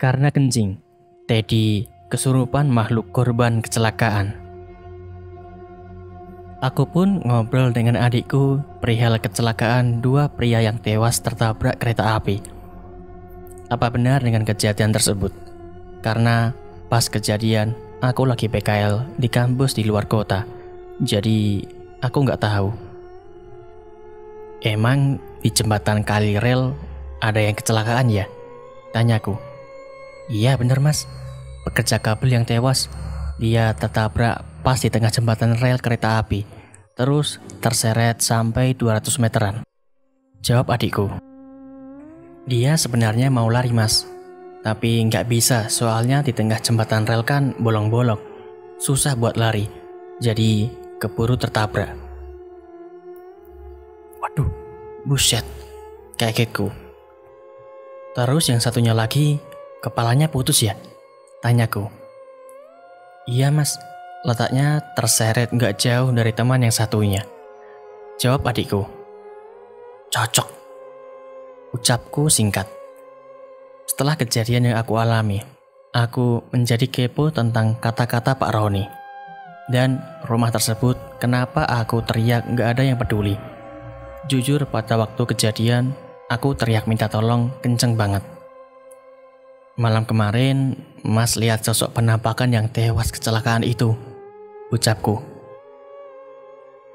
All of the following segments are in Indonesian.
Karena kencing, Teddy kesurupan makhluk korban kecelakaan. Aku pun ngobrol dengan adikku perihal kecelakaan dua pria yang tewas tertabrak kereta api. Apa benar dengan kejadian tersebut? Karena pas kejadian, aku lagi PKL di kampus di luar kota. Jadi, aku nggak tahu. Emang di jembatan kali rel ada yang kecelakaan ya? Tanyaku. Iya bener mas, pekerja kabel yang tewas. Dia tertabrak pas di tengah jembatan rel kereta api, terus terseret sampai 200 meteran. Jawab adikku. Dia sebenarnya mau lari mas, tapi nggak bisa soalnya di tengah jembatan rel kan bolong-bolong. Susah buat lari, jadi keburu tertabrak. Waduh, buset, kagetku. Terus yang satunya lagi, kepalanya putus ya? Tanyaku. Iya mas, letaknya terseret nggak jauh dari teman yang satunya. Jawab adikku. Cocok. Ucapku singkat. Setelah kejadian yang aku alami, aku menjadi kepo tentang kata-kata Pak Roni. Dan rumah tersebut, kenapa aku teriak nggak ada yang peduli. Jujur pada waktu kejadian, aku teriak minta tolong kenceng banget. Malam kemarin, mas lihat sosok penampakan yang tewas kecelakaan itu. Ucapku.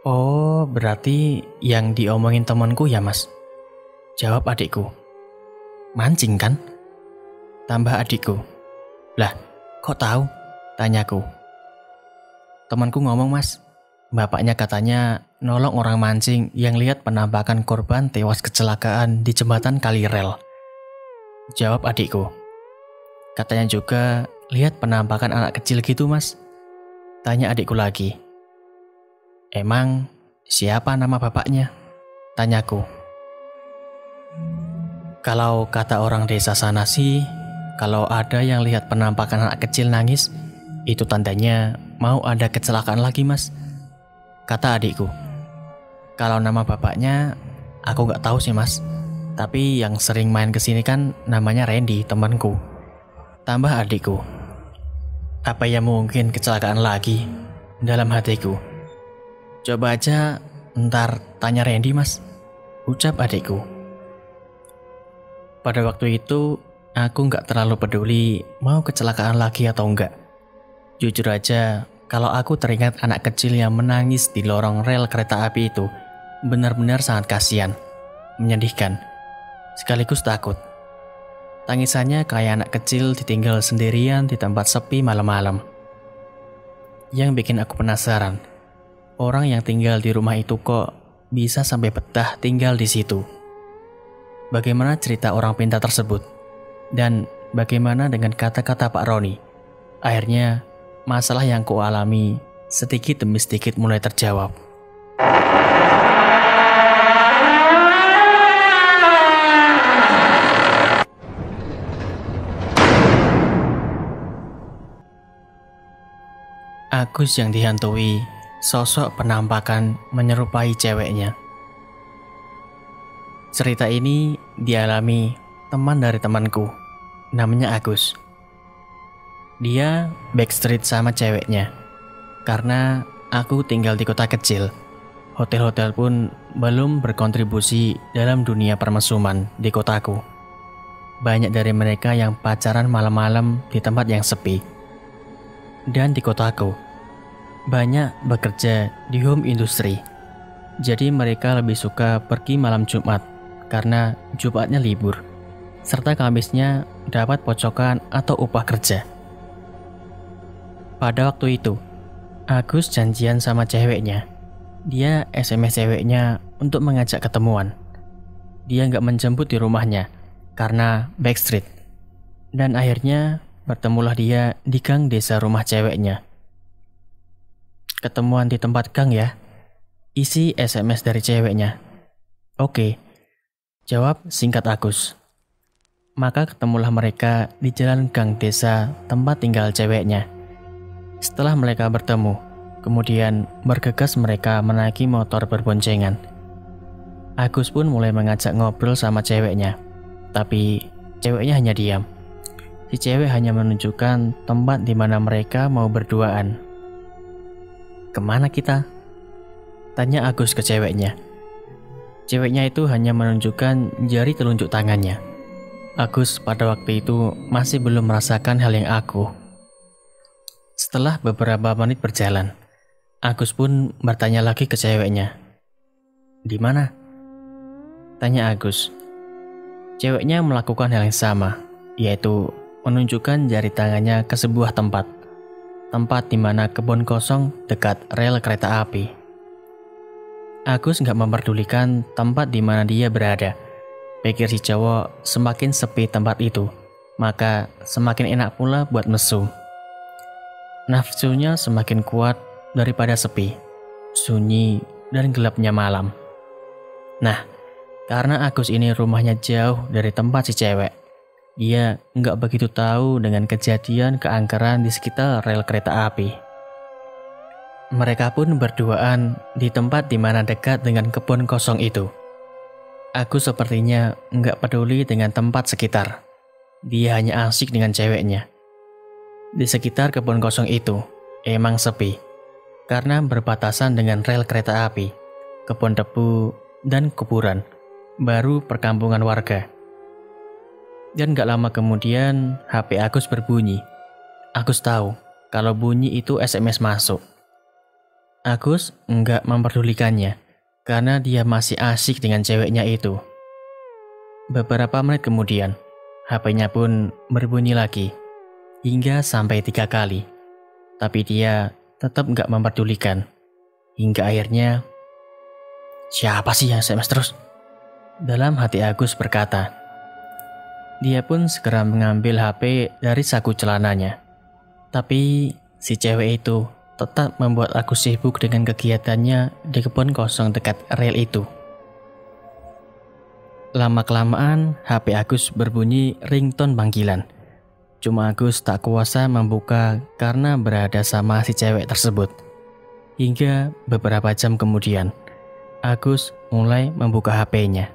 Oh, berarti yang diomongin temanku ya mas? Jawab adikku. Mancing kan? Tambah adikku. Lah, kok tahu? Tanyaku. Temanku ngomong mas, bapaknya katanya nolong orang mancing yang lihat penampakan korban tewas kecelakaan di jembatan kali rel. Jawab adikku. Katanya juga lihat penampakan anak kecil gitu mas. Tanya adikku lagi. Emang siapa nama bapaknya? Tanyaku. Kalau kata orang desa sana sih, kalau ada yang lihat penampakan anak kecil nangis, itu tandanya mau ada kecelakaan lagi mas. Kata adikku. Kalau nama bapaknya, aku nggak tahu sih mas. Tapi yang sering main kesini kan namanya Randy, temanku. Tambah adikku. Apa ya mungkin kecelakaan lagi? Dalam hatiku. Coba aja ntar tanya Randy mas. Ucap adikku. Pada waktu itu, aku nggak terlalu peduli mau kecelakaan lagi atau enggak. Jujur aja, kalau aku teringat anak kecil yang menangis di lorong rel kereta api itu, benar-benar sangat kasihan, menyedihkan, sekaligus takut. Tangisannya kayak anak kecil ditinggal sendirian di tempat sepi malam-malam. Yang bikin aku penasaran, orang yang tinggal di rumah itu kok bisa sampai betah tinggal di situ. Bagaimana cerita orang pintar tersebut? Dan bagaimana dengan kata-kata Pak Roni? Akhirnya, masalah yang kualami sedikit demi sedikit mulai terjawab. Agus yang dihantui sosok penampakan menyerupai ceweknya. Cerita ini dialami teman dari temanku, namanya Agus. Dia backstreet sama ceweknya, karena aku tinggal di kota kecil. Hotel-hotel pun belum berkontribusi dalam dunia permesuman di kotaku. Banyak dari mereka yang pacaran malam-malam di tempat yang sepi. Dan di kotaku, banyak bekerja di home industry. Jadi mereka lebih suka pergi malam Jumat, karena Jumatnya libur, serta Kamisnya dapat pocokan atau upah kerja. Pada waktu itu, Agus janjian sama ceweknya. Dia SMS ceweknya untuk mengajak ketemuan. Dia nggak menjemput di rumahnya, karena backstreet. Dan akhirnya bertemulah dia di gang desa rumah ceweknya. Ketemuan di tempat gang ya? Isi SMS dari ceweknya. Oke, jawab singkat Agus. Maka ketemulah mereka di jalan gang desa tempat tinggal ceweknya. Setelah mereka bertemu, kemudian bergegas mereka menaiki motor berboncengan. Agus pun mulai mengajak ngobrol sama ceweknya, tapi ceweknya hanya diam. si cewek hanya menunjukkan tempat di mana mereka mau berduaan. "Kemana kita?" tanya Agus ke ceweknya. Ceweknya itu hanya menunjukkan jari telunjuk tangannya. Agus pada waktu itu masih belum merasakan hal yang aku. Setelah beberapa menit berjalan, Agus pun bertanya lagi ke ceweknya. "Di mana?" tanya Agus. Ceweknya melakukan hal yang sama, yaitu menunjukkan jari tangannya ke sebuah tempat di mana kebun kosong dekat rel kereta api. Agus nggak memperdulikan tempat di mana dia berada. Pikir si cowok, semakin sepi tempat itu, maka semakin enak pula buat mesum. Nafsunya semakin kuat daripada sepi, sunyi, dan gelapnya malam. Nah, karena Agus ini rumahnya jauh dari tempat si cewek, dia nggak begitu tahu dengan kejadian keangkeran di sekitar rel kereta api. Mereka pun berduaan di tempat di mana dekat dengan kebun kosong itu. Agus sepertinya nggak peduli dengan tempat sekitar. Dia hanya asik dengan ceweknya. Di sekitar kebun kosong itu emang sepi, karena berbatasan dengan rel kereta api, kebun tebu, dan kuburan, baru perkampungan warga. Dan gak lama kemudian HP Agus berbunyi. Agus tahu kalau bunyi itu SMS masuk. Agus enggak memperdulikannya karena dia masih asik dengan ceweknya itu. Beberapa menit kemudian, HP-nya pun berbunyi lagi hingga sampai 3 kali. Tapi dia tetap enggak memperdulikan. Hingga akhirnya, "Siapa sih yang SMS terus?" dalam hati Agus berkata. Dia pun segera mengambil HP dari saku celananya. Tapi si cewek itu tetap membuat Agus sibuk dengan kegiatannya di kebun kosong dekat rel itu. Lama-kelamaan HP Agus berbunyi ringtone panggilan. Cuma Agus tak kuasa membuka karena berada sama si cewek tersebut. Hingga beberapa jam kemudian, Agus mulai membuka HP-nya.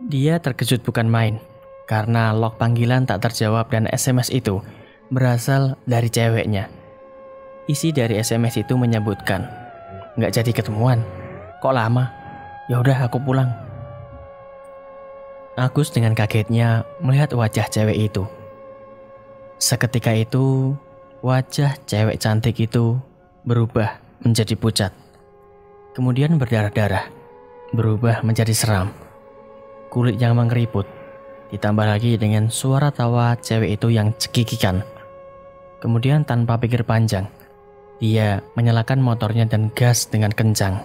Dia terkejut bukan main, karena log panggilan tak terjawab dan SMS itu berasal dari ceweknya. Isi dari SMS itu menyebutkan, "Nggak jadi ketemuan, kok lama? Ya udah aku pulang." Agus dengan kagetnya melihat wajah cewek itu. Seketika itu, wajah cewek cantik itu berubah menjadi pucat. Kemudian berdarah-darah, berubah menjadi seram. Kulit yang mengkeriput, ditambah lagi dengan suara tawa cewek itu yang cekikikan. Kemudian tanpa pikir panjang, dia menyalakan motornya dan gas dengan kencang.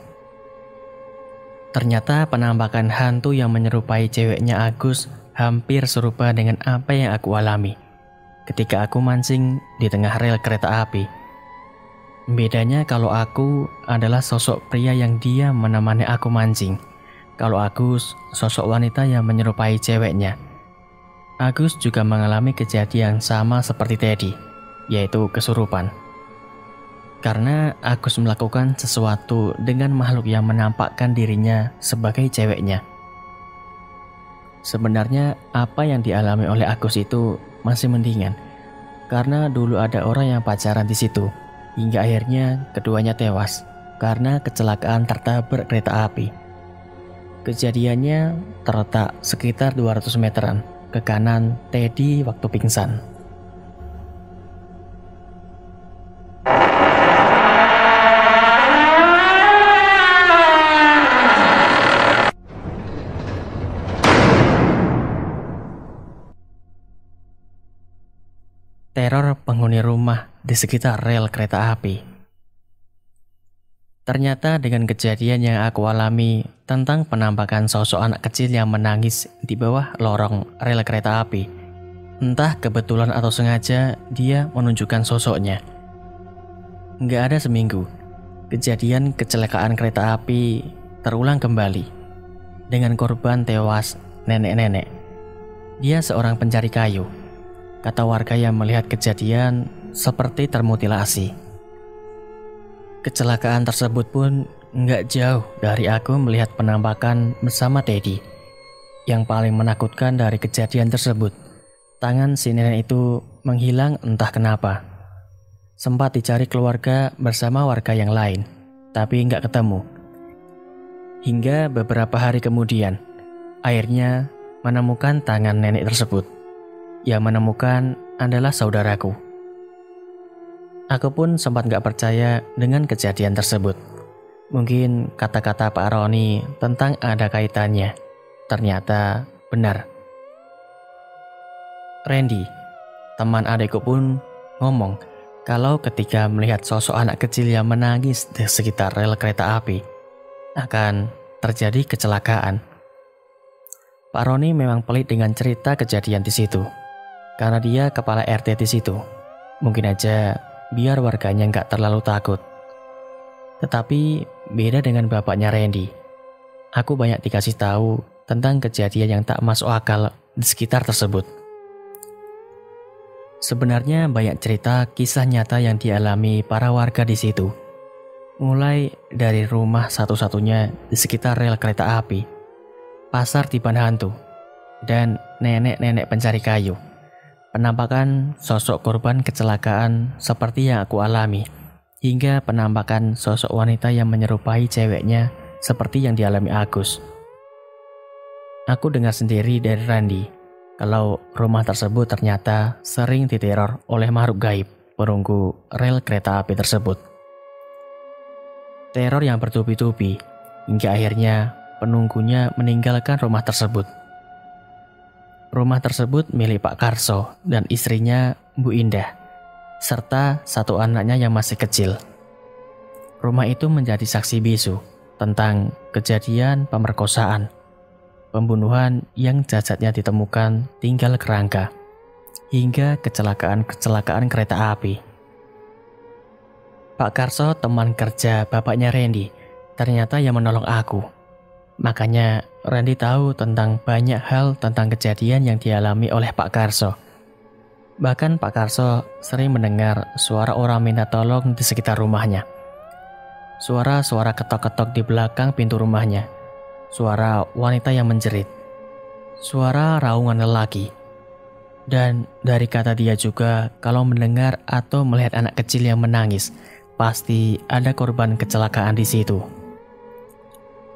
Ternyata penampakan hantu yang menyerupai ceweknya Agus hampir serupa dengan apa yang aku alami ketika aku mancing di tengah rel kereta api. Bedanya kalau aku adalah sosok pria yang dia menemani aku mancing. Kalau Agus sosok wanita yang menyerupai ceweknya. Agus juga mengalami kejadian sama seperti Teddy, yaitu kesurupan. Karena Agus melakukan sesuatu dengan makhluk yang menampakkan dirinya sebagai ceweknya. Sebenarnya apa yang dialami oleh Agus itu masih mendingan, karena dulu ada orang yang pacaran di situ, hingga akhirnya keduanya tewas karena kecelakaan tertabrak kereta api. Kejadiannya terletak sekitar 200 meteran ke kanan Teddy waktu pingsan. Teror penghuni rumah di sekitar rel kereta api. Ternyata dengan kejadian yang aku alami tentang penampakan sosok anak kecil yang menangis di bawah lorong rel kereta api, entah kebetulan atau sengaja dia menunjukkan sosoknya. Nggak ada seminggu, kejadian kecelakaan kereta api terulang kembali dengan korban tewas nenek-nenek. Dia seorang pencari kayu, kata warga yang melihat kejadian seperti termutilasi. Kecelakaan tersebut pun nggak jauh dari aku melihat penampakan bersama Teddy. Yang paling menakutkan dari kejadian tersebut tangan si nenek itu menghilang entah kenapa. Sempat dicari keluarga bersama warga yang lain, tapi nggak ketemu. Hingga beberapa hari kemudian, akhirnya menemukan tangan nenek tersebut. Yang menemukan adalah saudaraku. Aku pun sempat nggak percaya dengan kejadian tersebut. Mungkin kata-kata Pak Roni tentang ada kaitannya. Ternyata benar. Randy, teman adikku pun ngomong kalau ketika melihat sosok anak kecil yang menangis di sekitar rel kereta api, akan terjadi kecelakaan. Pak Roni memang pelit dengan cerita kejadian di situ, karena dia kepala RT di situ. Mungkin aja biar warganya nggak terlalu takut. Tetapi beda dengan bapaknya Randy. Aku banyak dikasih tahu tentang kejadian yang tak masuk akal di sekitar tersebut. Sebenarnya banyak cerita kisah nyata yang dialami para warga di situ. Mulai dari rumah satu-satunya di sekitar rel kereta api, pasar tiban hantu, dan nenek-nenek pencari kayu. Penampakan sosok korban kecelakaan seperti yang aku alami, hingga penampakan sosok wanita yang menyerupai ceweknya seperti yang dialami Agus. Aku dengar sendiri dari Randy kalau rumah tersebut ternyata sering diteror oleh makhluk gaib perunggu rel kereta api tersebut. Teror yang bertubi-tubi hingga akhirnya penunggunya meninggalkan rumah tersebut. Rumah tersebut milik Pak Karso dan istrinya Bu Indah, serta satu anaknya yang masih kecil. Rumah itu menjadi saksi bisu tentang kejadian pemerkosaan, pembunuhan yang jasadnya ditemukan tinggal kerangka, hingga kecelakaan-kecelakaan kereta api. Pak Karso, teman kerja bapaknya Randy, ternyata yang menolong aku. Makanya Randy tahu tentang banyak hal tentang kejadian yang dialami oleh Pak Karso. Bahkan Pak Karso sering mendengar suara orang minta tolong di sekitar rumahnya. Suara-suara ketok-ketok di belakang pintu rumahnya. Suara wanita yang menjerit. Suara raungan lelaki. Dan dari kata dia juga, kalau mendengar atau melihat anak kecil yang menangis, pasti ada korban kecelakaan di situ.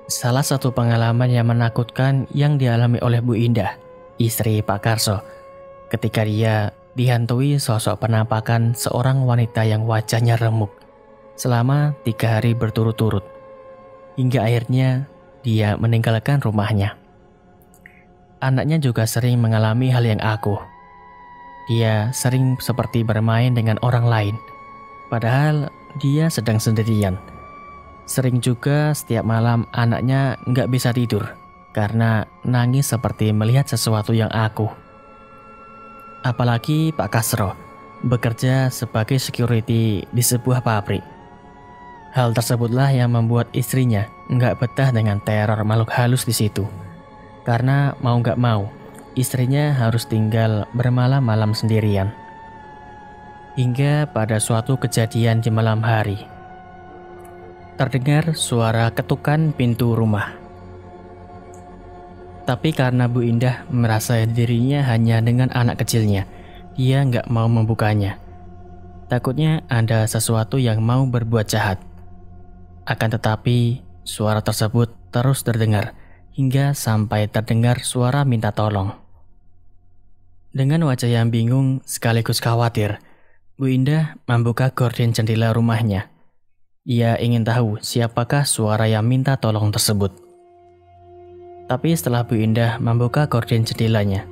Salah satu pengalaman yang menakutkan yang dialami oleh Bu Indah, istri Pak Karso, ketika dia dihantui sosok penampakan seorang wanita yang wajahnya remuk selama 3 hari berturut-turut, hingga akhirnya dia meninggalkan rumahnya. Anaknya juga sering mengalami hal yang aku. Dia sering seperti bermain dengan orang lain, padahal dia sedang sendirian. Sering juga setiap malam anaknya nggak bisa tidur karena nangis seperti melihat sesuatu yang aku. Apalagi Pak Kasro bekerja sebagai security di sebuah pabrik. Hal tersebutlah yang membuat istrinya nggak betah dengan teror makhluk halus di situ. Karena mau nggak mau, istrinya harus tinggal bermalam-malam sendirian. Hingga pada suatu kejadian di malam hari, terdengar suara ketukan pintu rumah. Tapi karena Bu Indah merasa dirinya hanya dengan anak kecilnya, dia nggak mau membukanya. Takutnya ada sesuatu yang mau berbuat jahat. Akan tetapi, suara tersebut terus terdengar, hingga sampai terdengar suara minta tolong. Dengan wajah yang bingung sekaligus khawatir, Bu Indah membuka gorden jendela rumahnya. Ia ingin tahu siapakah suara yang minta tolong tersebut. Tapi setelah Bu Indah membuka gorden jendelanya,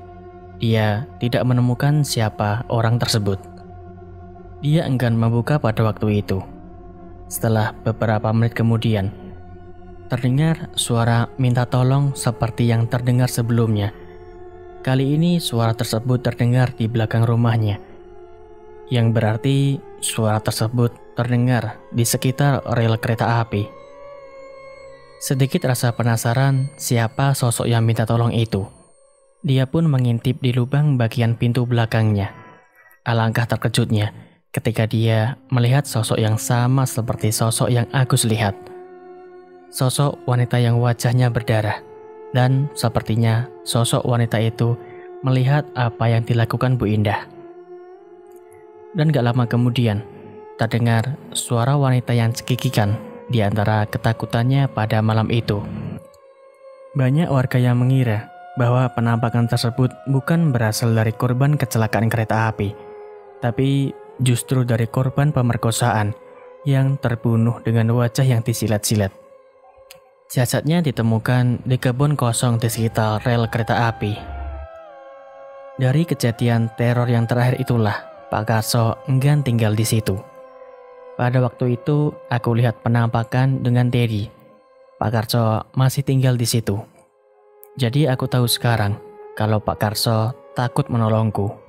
dia tidak menemukan siapa orang tersebut. Dia enggan membuka pada waktu itu. Setelah beberapa menit kemudian, terdengar suara minta tolong seperti yang terdengar sebelumnya. Kali ini suara tersebut terdengar di belakang rumahnya, yang berarti suara tersebut terdengar di sekitar rel kereta api. Sedikit rasa penasaran siapa sosok yang minta tolong itu. Dia pun mengintip di lubang bagian pintu belakangnya. Alangkah terkejutnya ketika dia melihat sosok yang sama seperti sosok yang Agus lihat. Sosok wanita yang wajahnya berdarah. Dan sepertinya sosok wanita itu melihat apa yang dilakukan Bu Indah. Dan gak lama kemudian, terdengar suara wanita yang cekikikan di antara ketakutannya pada malam itu. Banyak warga yang mengira bahwa penampakan tersebut bukan berasal dari korban kecelakaan kereta api, tapi justru dari korban pemerkosaan yang terbunuh dengan wajah yang disilat-silat. Jasadnya ditemukan di kebun kosong di sekitar rel kereta api. Dari kejadian teror yang terakhir itulah Pak Karso enggan tinggal di situ. Pada waktu itu aku lihat penampakan dengan Teddy. Pak Karso masih tinggal di situ. Jadi aku tahu sekarang kalau Pak Karso takut menolongku.